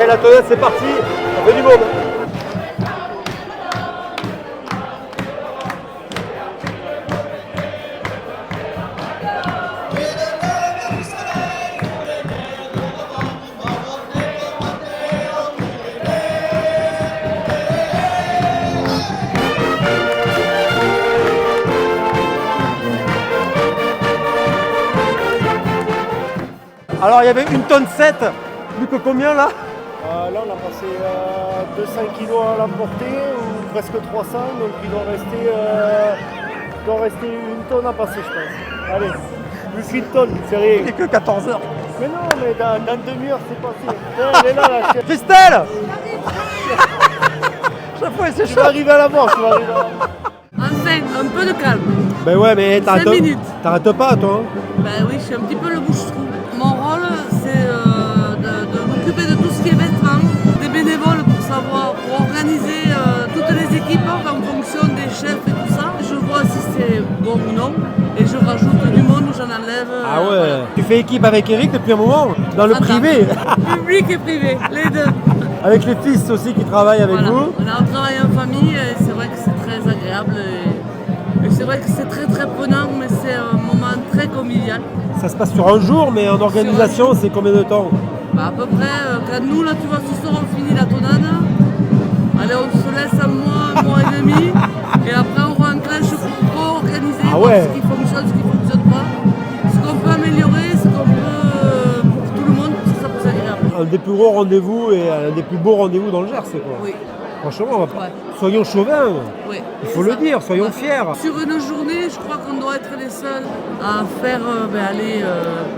Allez, la tonnette, c'est parti. On fait du monde. Alors, il y avait 1 tonne 7. Plus que combien là? Là, on a passé 200 kg à l'emporter, ou presque 300, donc il doit rester 1 tonne à passer, je pense. Allez, plus qu'une tonne, c'est rien. Il n'est que 14 heures. Mais non, mais dans demi-heure, c'est passé. Elle est là, la chef. Christelle. Chaque fois, c'est Tu chaud. vas arriver à la mort, tu vas arriver à la mort. Enfin, un peu de calme. Ben ouais, mais 5 minutes. t'arrêtes pas, toi. Hein. Ben oui, je suis un petit peu le bouche-trou. Mon rôle, c'est de m'occuper de tout ce qui est vêtements, des bénévoles pour organiser toutes les équipes en fonction des chefs et tout ça. Je vois si c'est bon ou non et je rajoute du monde ou j'en enlève. Ah ouais. Voilà. Tu fais équipe avec Eric depuis un moment, dans le Attends. privé. Public et privé, les deux. Avec les fils aussi qui travaillent avec Voilà. vous. On travaille en famille et c'est vrai que c'est très agréable. Et c'est vrai que c'est très très prenant, mais c'est un moment très convivial. Ça se passe sur un jour, mais en organisation, c'est combien de temps? Bah, à peu près, quand nous, là, tu vois, ce soir, on finit la tonnade. Allez, on se laisse un mois et demi. Et après, on renclenche pour organiser Ah voir ouais. ce qui fonctionne, ce qui ne fonctionne pas. Ce qu'on peut améliorer, ce qu'on peut pour tout le monde, pour que ça soit agréable. Un des plus gros rendez-vous et un des plus beaux rendez-vous dans le Gers, c'est quoi? Oui, Franchement, on va pas- Ouais. soyons chauvins. oui. Il faut le dire, soyons fiers. Sur une journée, je crois qu'on doit être les seuls à faire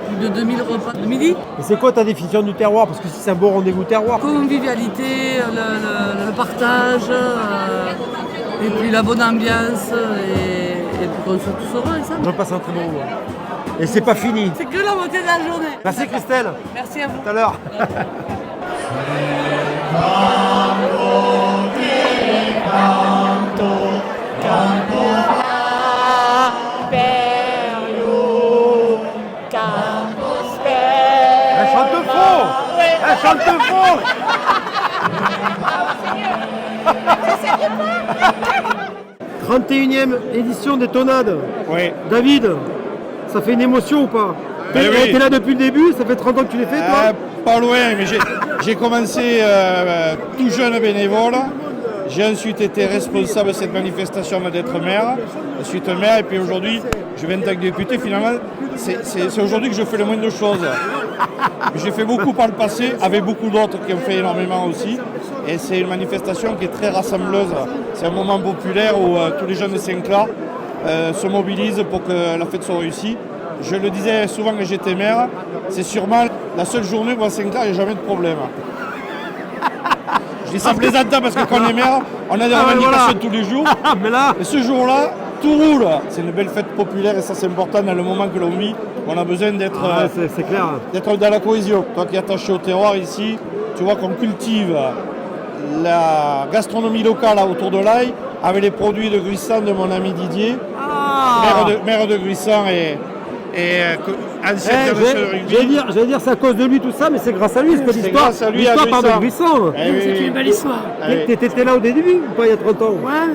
plus de 2000 repas de midi. Et c'est quoi ta définition du terroir? Parce que si c'est un beau rendez-vous terroir. Convivialité, le partage, et puis la bonne ambiance, et puis qu'on soit tous heureux ensemble. J'en passe un très bon moment. Et c'est pas fini. C'est que la moitié de la journée. Merci Christelle, Merci à vous. tout à l'heure. Elle chante faux. Elle chante faux. 31e édition des Tonnades. Oui. David, ça fait une émotion ou pas? Ben oui. T'es là depuis le début, ça fait 30 ans que tu les fais toi? Pas loin, mais j'ai commencé tout jeune bénévole. J'ai ensuite été responsable de cette manifestation d'être maire, ensuite maire, et puis aujourd'hui, je viens en tant que député. Finalement, c'est aujourd'hui que je fais le moins de choses. J'ai fait beaucoup par le passé, avec beaucoup d'autres qui ont fait énormément aussi. Et c'est une manifestation qui est très rassembleuse. C'est un moment populaire où tous les jeunes de Saint-Clar se mobilisent pour que la fête soit réussie. Je le disais souvent quand j'étais maire, c'est sûrement la seule journée où à Saint-Clar, il n'y a jamais de problème. Je dis ça plaisantant parce que quand on est maire, on a des revendications voilà. tous les jours. Mais là, Et ce jour-là, tout roule. C'est une belle fête populaire et ça c'est important dans le moment que l'on vit. On a besoin d'être c'est clair. d'être dans la cohésion. Toi qui es attaché au terroir ici, tu vois qu'on cultive la gastronomie locale là, autour de l'ail avec les produits de Gruissant de mon ami Didier, maire de Gruissant et ancien international de rugby. J'allais dire c'est à cause de lui tout ça, mais c'est grâce à lui, parce que C'est grâce à lui, à l'histoire part de Gruissant. Eh oui, C'est une belle histoire. eh oui. T'étais là au début ou pas il y a 30 ans? Ouais,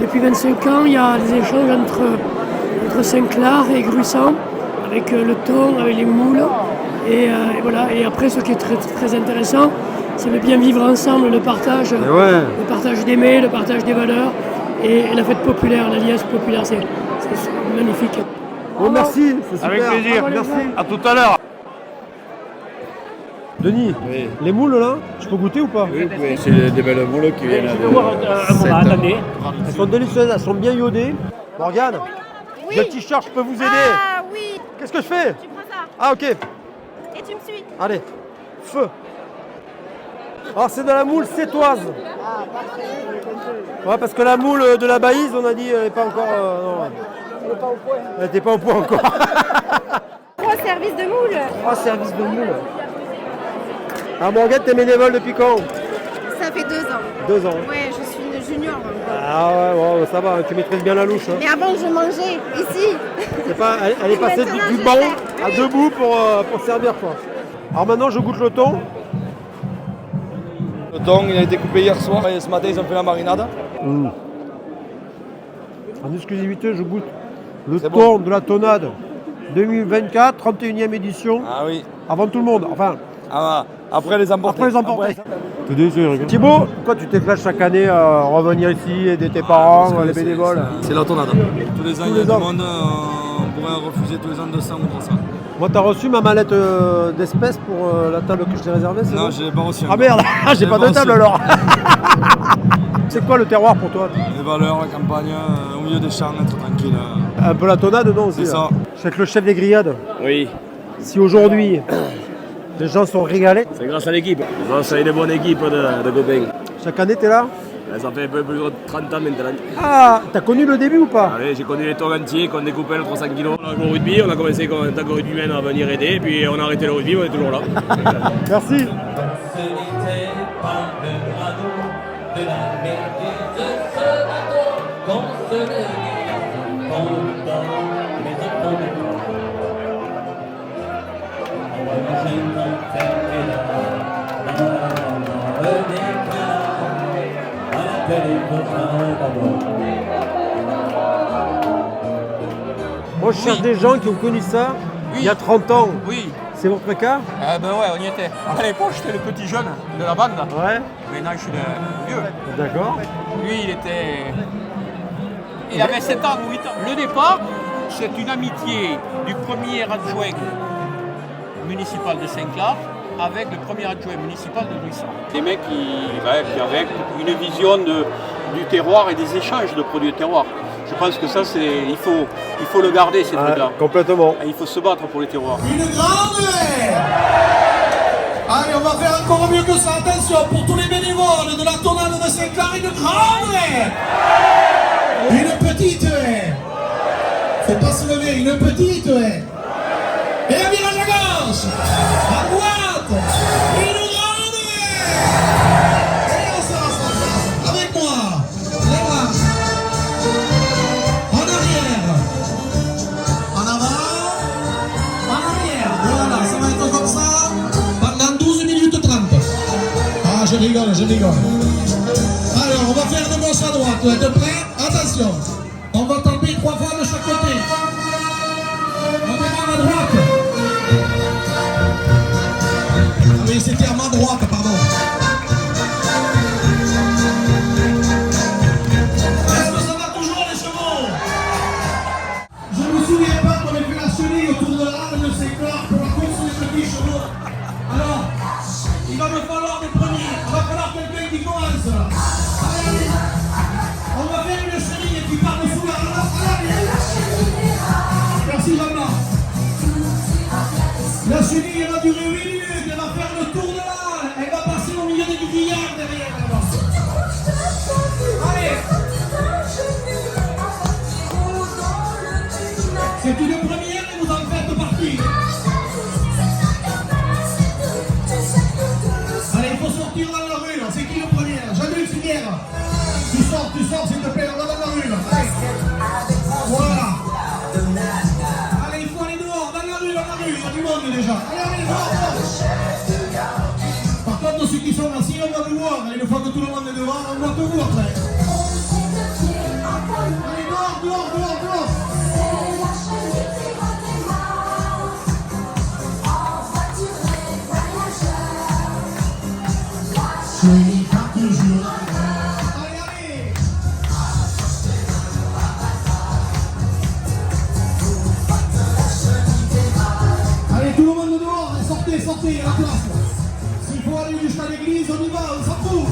depuis 25 ans, il y a des échanges entre Saint-Clar et Gruissant, avec le thon, avec les moules. Et voilà. Et après, ce qui est très, très intéressant, c'est le bien vivre ensemble, le partage des mets, le partage des valeurs et la fête populaire, l'alliance populaire. C'est magnifique. Bon, merci, c'est super. Avec plaisir. Merci. À tout à l'heure. Denis, Oui. les moules là, je peux goûter ou pas? Oui, c'est des belles moules qui viennent. Je vais voir un moment, attendez. Elles sont délicieuses, elles sont bien iodées. Morgane, j'ai le t-shirt, je peux vous aider. Ah oui, Qu'est-ce que je fais? tu prends ça Ah ok, et tu me suis. allez, feu. Alors c'est de la moule sétoise. Ouais, parce que la moule de la Baïse, on a dit, elle n'est pas encore... non. Elle n'était pas au point encore. 3 services de moule. 3 services de moule. Alors Morgane, t'es bénévole depuis quand? Ça fait 2 ans. 2 ans. Ouais, je suis une junior encore. Ah ouais, ça va, tu maîtrises bien la louche. Hein. Mais avant, je mangeais ici. C'est pas, elle est passée Maintenant, du je banc sais. à Oui. debout pour servir quoi. Alors maintenant je goûte le thon. Le thon, il a été coupé hier soir et ce matin ils ont fait la marinade. En exclusivité, je goûte le C'est thon de la tonade 2024, 31e édition, Ah oui. avant tout le monde. Enfin, Ah, après les emportés. après les emportés. Thibaut, pourquoi tu t'éclates chaque année à revenir ici, aider tes parents, les bénévoles? C'est la tonade. Tous les ans, Tous il y a les du ans. monde. On pourrait refuser tous les ans 200 ou 300. Moi, t'as reçu ma mallette d'espèces pour la table que je t'ai réservée, c'est Non, bon je l'ai pas reçu. Ah encore. merde, j'ai l'ai pas de reçu. table alors. C'est quoi le terroir pour toi? Les valeurs, la campagne, au milieu des champs, être tranquille. Un peu la tonade, non aussi C'est là. ça. Je suis avec le chef des grillades. Oui, Si aujourd'hui, les gens sont régalés, c'est grâce à l'équipe. Grâce à une bonne équipe de copains. chaque année t'es là? Ça fait un peu plus de 30 ans maintenant. Ah, t'as connu le début ou pas? Allez, j'ai connu les tours entiers qu'on découpait le 300 kg. On a joué au rugby, on a commencé en tant que rugbyman à venir aider, et puis on a arrêté le rugby, on est toujours là. Merci. Moi je cherche des gens qui ont connu ça il y a 30 ans. Oui, C'est votre cas? ben ouais, on y était. À l'époque, j'étais le petit jeune de la bande. Ouais. Maintenant, je suis le vieux. D'accord. Lui, il avait 7 ans ou 8 ans. Le départ, c'est une amitié du premier adjoint municipal de Saint-Clair avec le premier adjoint municipal de Gruissant. Des mecs qui avaient une vision du terroir et des échanges de produits de terroir. Je pense que ça, il faut le garder, ces trucs-là. Complètement. Et il faut se battre pour les terroirs. Une grande haie. Allez, on va faire encore mieux que ça. Attention, pour tous les bénévoles de la tonade de Saint-Clair, une grande haie. Une petite haie. Faut pas se lever, une petite haie. Et un virage à gauche. À droite. Une grande haie. Et on s'avance. Avec moi. Les bras. En arrière. En avant. En arrière. Voilà, ça va être comme ça pendant 12 minutes 30. Ah, je rigole, je rigole. Alors, on va faire de gauche à droite. Vous êtes prêts? Attention. On va taper 3 fois de chaque côté. On démarre à droite. Ah oui, c'était à main droite, pardon. Est-ce que ça va toujours les chevaux? Je me souviens pas qu'on ait fait la chenille autour de la halle de Saint-Clair pour la course des petits chevaux. Alors, il va me falloir des premiers. Il va falloir quelqu'un qui commence là. Allez, allez. On va faire une chenille qui part de sous la halle. Allez. Merci Jean-Marc. La chenille elle va durer 8 minutes. Elle va faire le tour de la halle. Elle va passer au milieu des grillades derrière. Allez. C'est une première et vous en faites partie. Allez, il faut sortir dans la rue. C'est qui le premier? Jean-Luc Siguerre. Tu sors s'il te plaît, on va dans la rue. Allez. Voilà. Allez, il faut aller dehors, dans la rue, il y a du monde déjà. Allez, dehors. Par contre, ceux qui sont assis, on va vous voir. Une fois que tout le monde est devant, on va te voir après. Allez, dehors. Je n'y pas toujours. Allez. Allez, tout le monde dehors, sortez, à la place. S'il faut aller jusqu'à l'église, on y va, on s'en fout.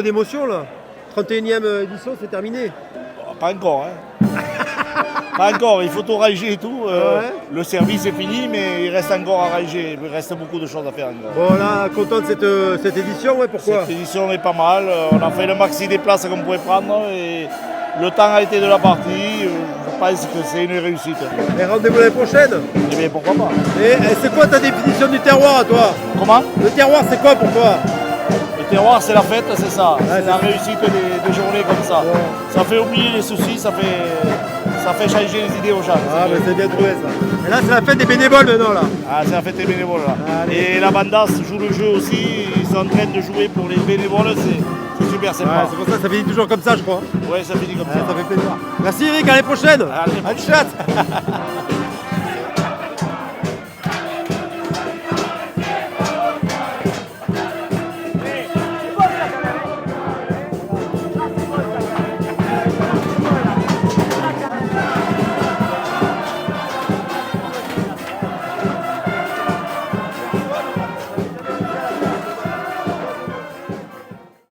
peu d'émotion là. 31e édition, c'est terminé. Pas encore, hein. Pas encore, il faut tout ranger et tout. Ouais. Le service est fini, mais il reste encore à ranger. Il reste beaucoup de choses à faire encore. Bon là, content de cette édition, ouais, pourquoi? Cette édition est pas mal. On a fait le maxi des places qu'on pouvait prendre et le temps a été de la partie. Je pense que c'est une réussite. Et rendez-vous l'année prochaine. Eh bien, pourquoi pas. Et c'est quoi ta définition du terroir à toi? Comment? Le terroir, c'est quoi pour toi? Le terroir, c'est la fête, c'est ça. Ouais, c'est la réussite des journées comme ça. Ouais. Ça fait oublier les soucis, ça fait changer les idées aux gens. Ah, mais c'est bien trouvé ça. Et là, c'est la fête des bénévoles maintenant là. Ah, c'est la fête des bénévoles là. Allez. Et la Bandas joue le jeu aussi, ils sont en train de jouer pour les bénévoles, c'est super Ouais, sympa. c'est pour ça que ça finit toujours comme ça, je crois. Ouais, ça finit comme Ouais, ça. ça fait plaisir. Merci Eric, à l'année prochaine. Allez. À chat.